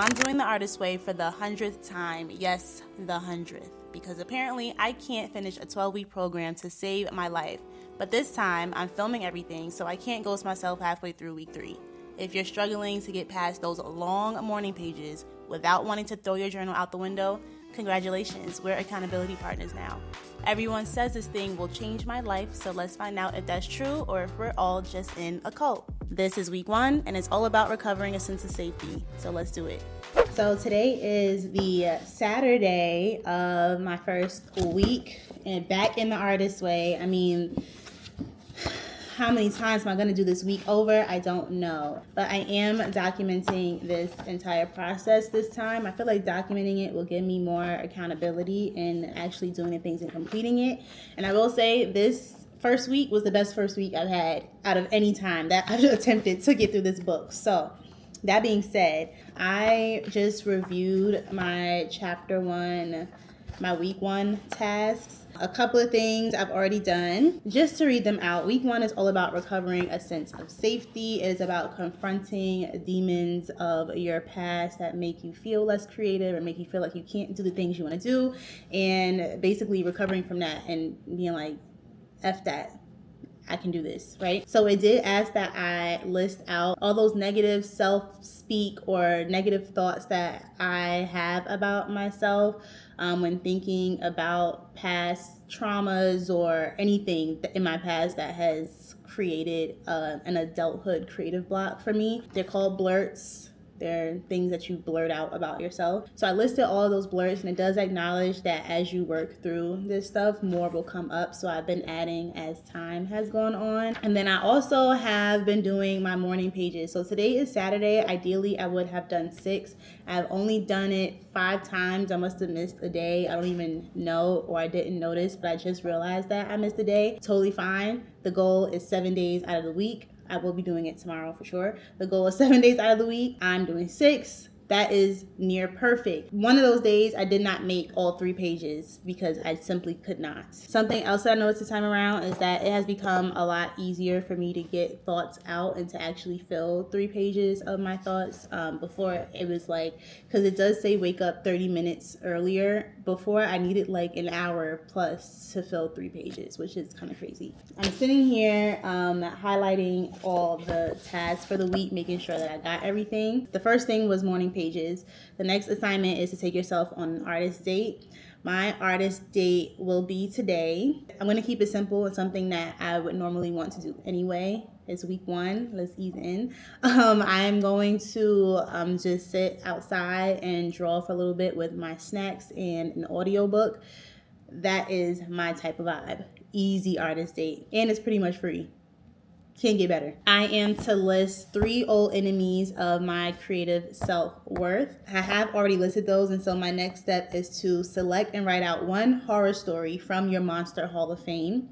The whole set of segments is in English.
I'm doing the artist way for the 100th time. Yes, the 100th. Because apparently I can't finish a 12-week program to save my life. But this time I'm filming everything, so I can't ghost myself halfway through week 3. If you're struggling to get past those long morning pages without wanting to throw your journal out the window, congratulations, we're accountability partners now. Everyone says this thing will change my life, so let's find out if that's true or if we're all just in a cult. This is week 1, and it's all about recovering a sense of safety, so let's do it. So today is the Saturday of my first week and back in the artist way. I mean, how many times am I going to do this week over? I don't know. But I am documenting this entire process this time. I feel like documenting it will give me more accountability in actually doing the things and completing it. And I will say this first week was the best first week I've had out of any time that I've attempted to get through this book. So that being said, I just reviewed my chapter 1, my week 1 tasks. A couple of things I've already done. Just to read them out, week 1 is all about recovering a sense of safety. It is about confronting demons of your past that make you feel less creative or make you feel like you can't do the things you want to do, and basically recovering from that and being like, F that. I can do this, right? So it did ask that I list out all those negative self-speak or negative thoughts that I have about myself when thinking about past traumas or anything in my past that has created an adulthood creative block for me. They're called blurts. They're things that you blurt out about yourself. So I listed all of those blurts, and it does acknowledge that as you work through this stuff, more will come up. So I've been adding as time has gone on. And then I also have been doing my morning pages. So today is Saturday. Ideally, I would have done 6. I've only done it 5 times. I must have missed a day. I don't even know, or I didn't notice, but I just realized that I missed a day. Totally fine. The goal is 7 days out of the week. I will be doing it tomorrow for sure. The goal is 7 days out of the week. I'm doing 6. That is near perfect. One of those days I did not make all 3 pages because I simply could not. Something else that I noticed this time around is that it has become a lot easier for me to get thoughts out and to actually fill 3 pages of my thoughts. Before it was like, because it does say wake up 30 minutes earlier. Before I needed like an hour plus to fill 3 pages, which is kind of crazy. I'm sitting here highlighting all the tasks for the week, making sure that I got everything. The first thing was morning pages. The next assignment is to take yourself on an artist date. My artist date will be today. I'm going to keep it simple and something that I would normally want to do anyway. It's week 1. Let's ease in. I am going to just sit outside and draw for a little bit with my snacks and an audiobook. That is my type of vibe. Easy artist date. And it's pretty much free. Can't get better. I am to list 3 old enemies of my creative self-worth. I have already listed those, and so my next step is to select and write out 1 horror story from your Monster Hall of Fame.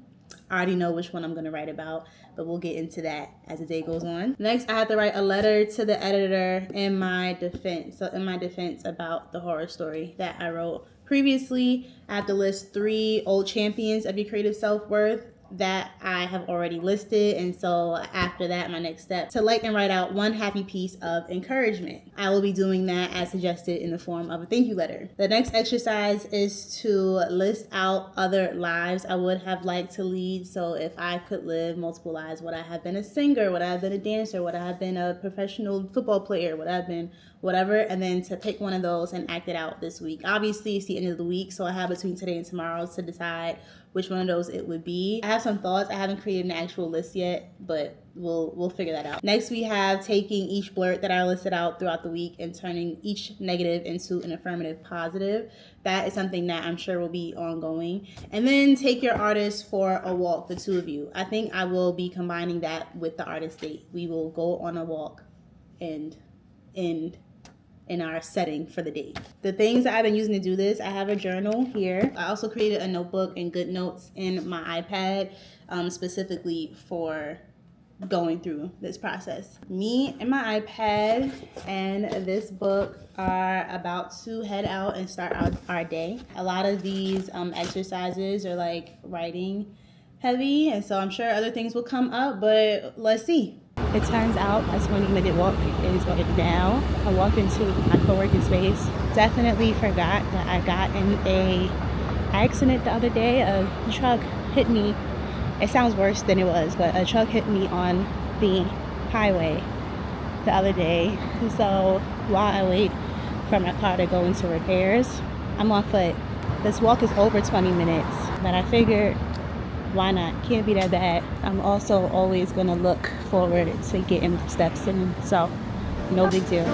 I already know which one I'm going to write about, but we'll get into that as the day goes on. Next, I have to write a letter to the editor in my defense. So in my defense about the horror story that I wrote previously, I have to list 3 old champions of your creative self-worth that I have already listed. And so after that, my next step, select and write out 1 happy piece of encouragement. I will be doing that as suggested in the form of a thank you letter. The next exercise is to list out other lives I would have liked to lead. So if I could live multiple lives, would I have been a singer? Would I have been a dancer? Would I have been a professional football player? Would I have been whatever? And then to pick one of those and act it out this week. Obviously, it's the end of the week, so I have between today and tomorrow to decide which one of those it would be. I have some thoughts. I haven't created an actual list yet, but we'll figure that out. Next, we have taking each blurt that I listed out throughout the week and turning each negative into an affirmative positive. That is something that I'm sure will be ongoing. And then take your artist for a walk, the 2 of you. I think I will be combining that with the artist date. We will go on a walk and end in our setting for the day. The things that I've been using to do this, I have a journal here. I also created a notebook and good notes in my iPad specifically for going through this process. Me and my iPad and this book are about to head out and start our day. A lot of these exercises are like writing heavy, and so I'm sure other things will come up, but let's see. It turns out a 20-minute walk is going down. I walked into my co-working space. Definitely forgot that I got in a accident the other day. A truck hit me. It sounds worse than it was, but a truck hit me on the highway the other day. So while I wait for my car to go into repairs, I'm on foot. This walk is over 20 minutes, but I figured, why not? Can't be that bad. I'm also always gonna look forward to getting steps in, so no big deal.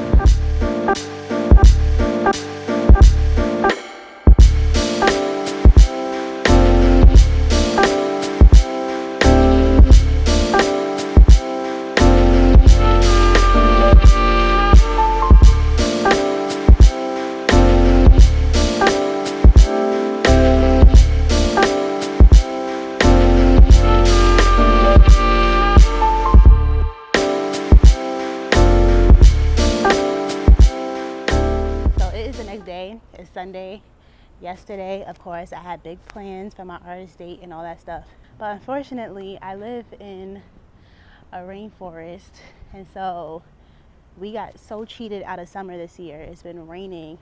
It's Sunday. Yesterday, of course, I had big plans for my artist date and all that stuff. But unfortunately, I live in a rainforest, and so we got so cheated out of summer this year. It's been raining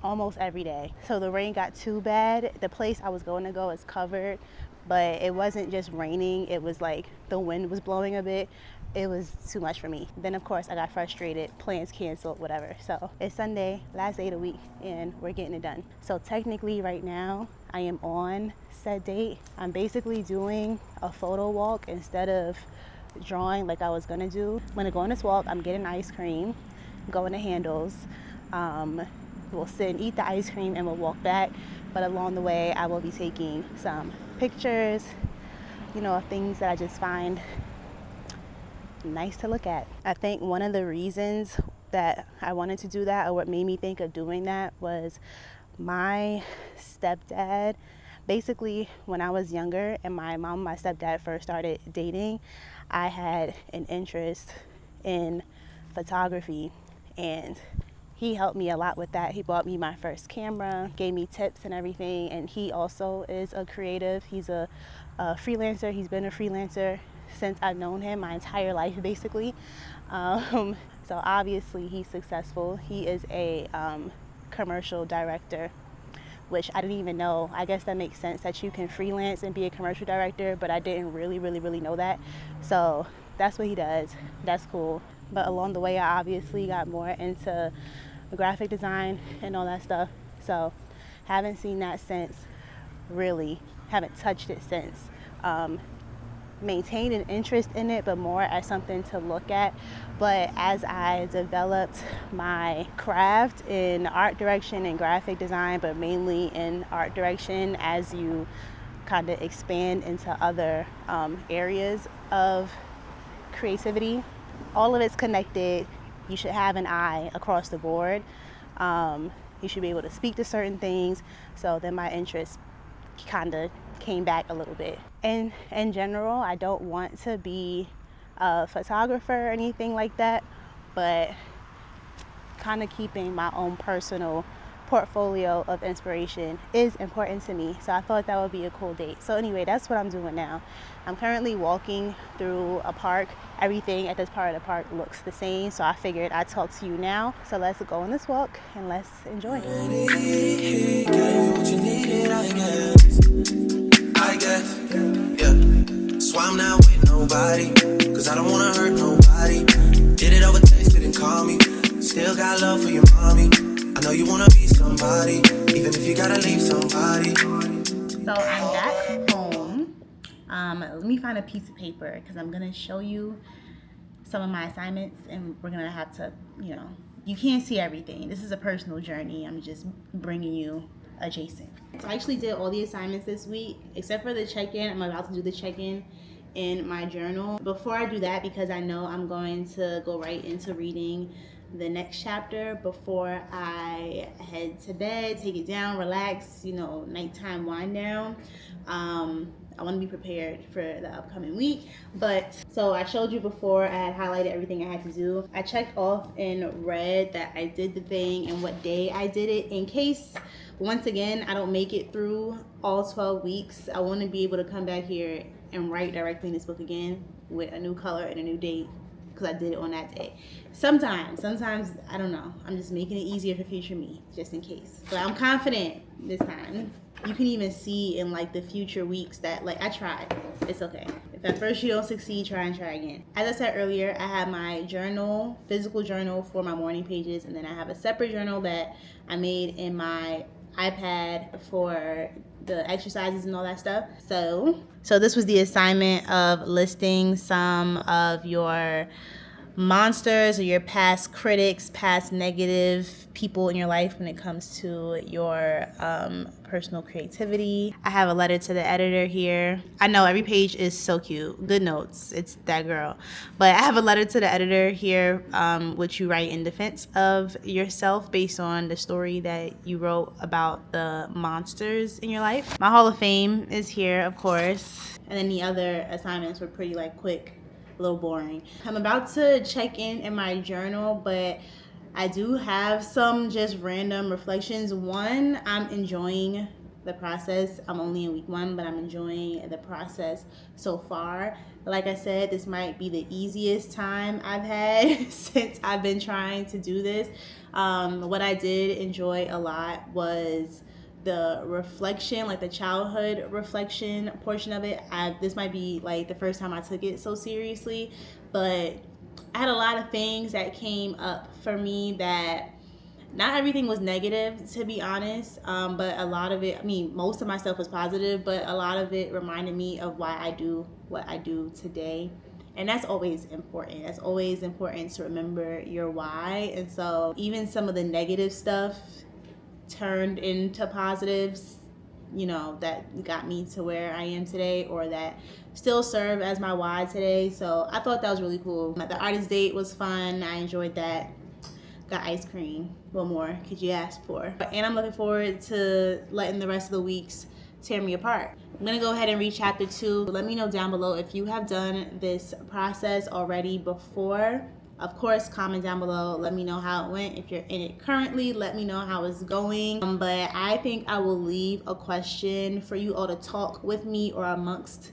almost every day. So the rain got too bad. The place I was going to go is covered, but it wasn't just raining. It was like the wind was blowing a bit. It was too much for me. Then of course I got frustrated, plans canceled, whatever. So it's Sunday, last day of the week, and we're getting it done. So technically right now I am on said date. I'm basically doing a photo walk instead of drawing like I was gonna do. When I go on this walk, I'm getting ice cream, going to Handles. We'll sit and eat the ice cream and we'll walk back. But along the way, I will be taking some pictures, of things that I just find nice to look at. I think one of the reasons that I wanted to do that, or what made me think of doing that, was my stepdad. Basically, when I was younger and my mom and my stepdad first started dating, I had an interest in photography, and he helped me a lot with that. He bought me my first camera, gave me tips and everything, and he also is a creative. He's a freelancer. He's been a freelancer since I've known him, my entire life, basically. So obviously he's successful. He is a commercial director, which I didn't even know. I guess that makes sense that you can freelance and be a commercial director, but I didn't really know that. So that's what he does. That's cool. But along the way, I obviously got more into graphic design and all that stuff. So haven't seen that since, really. Haven't touched it since. Maintained an interest in it, but more as something to look at. But as I developed my craft in art direction and graphic design, but mainly in art direction, as you kind of expand into other areas of creativity, all of it's connected. You should have an eye across the board. You should be able to speak to certain things. So then my interest kind of came back a little bit. And in general, I don't want to be a photographer or anything like that, but kind of keeping my own personal portfolio of inspiration is important to me. So I thought that would be a cool date. So anyway, that's what I'm doing now. I'm currently walking through a park. Everything at this part of the park looks the same, so I figured I'd talk to you now. So let's go on this walk and let's enjoy. I guess, yeah. So I'm not with nobody, cause I don't wanna hurt nobody. Did it over text, didn't call me. Still got love for your mommy. I know you wanna be somebody, even if you gotta leave somebody. So I'm back home. Let me find a piece of paper, because I'm gonna show you some of my assignments, and we're gonna have to, you can't see everything. This is a personal journey. I'm just bringing you adjacent. So I actually did all the assignments this week, except for the check-in. I'm about to do the check-in in my journal. Before I do that, because I know I'm going to go right into reading the next chapter before I head to bed, take it down, relax, nighttime wind down. I want to be prepared for the upcoming week. But so I showed you before, I had highlighted everything I had to do. I checked off in red that I did the thing and what day I did it, in case, once again, I don't make it through all 12 weeks. I want to be able to come back here and write directly in this book again. with a new color and a new date because I did it on that day. Sometimes, I don't know. I'm just making it easier for future me, just in case. But I'm confident this time. You can even see in like the future weeks that like I tried. It's okay. If at first you don't succeed, try again. As I said earlier, I have my journal, physical journal for my morning pages, and then I have a separate journal that I made in my iPad for the exercises and all that stuff. So this was the assignment of listing some of your monsters or your past critics, past negative people in your life when it comes to your personal creativity. I have a letter to the editor here. I know every page is so cute. Good notes. It's that girl. But I have a letter to the editor here, which you write in defense of yourself based on the story that you wrote about the monsters in your life. My Hall of Fame is here, of course. And then the other assignments were pretty like quick, a little boring. I'm about to check in my journal, but I do have some just random reflections. One, I'm enjoying the process. I'm only in week 1, but I'm enjoying the process so far. Like I said, this might be the easiest time I've had since I've been trying to do this. What I did enjoy a lot was the reflection, like the childhood reflection portion of it. This might be like the first time I took it so seriously, but I had a lot of things that came up for me that not everything was negative, to be honest, but a lot of it, I mean, most of my stuff was positive, but a lot of it reminded me of why I do what I do today. And that's always important. That's always important to remember your why. And so even some of the negative stuff turned into positives, you know, that got me to where I am today, or that still serve as my why today. So I thought that was really cool. The artist date was fun. I enjoyed that. Got ice cream. What more could you ask for? And I'm looking forward to letting the rest of the weeks tear me apart. I'm gonna go ahead and read chapter 2. Let me know down below if you have done this process already before. Of course, comment down below. Let me know how it went. If you're in it currently, let me know how it's going. But I think I will leave a question for you all to talk with me or amongst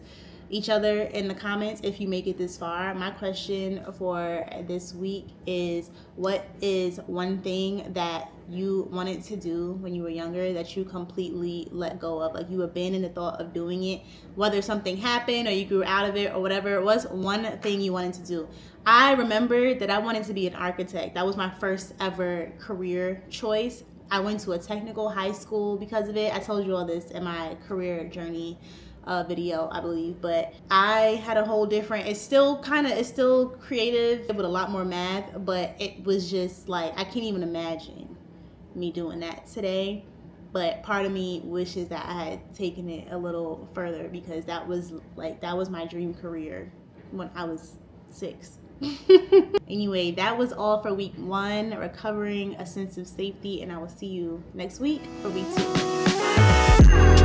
each other in the comments if you make it this far. My question for this week is, what is one thing that you wanted to do when you were younger that you completely let go of? Like you abandoned the thought of doing it, whether something happened or you grew out of it or whatever it was, one thing you wanted to do. I remembered that I wanted to be an architect. That was my first ever career choice. I went to a technical high school because of it. I told you all this in my career journey video, I believe, but I had a whole different, it's still creative with a lot more math, but it was just like, I can't even imagine me doing that today. But part of me wishes that I had taken it a little further, because that was my dream career when I was 6. Anyway, that was all for week 1, recovering a sense of safety, and I will see you next week for week 2.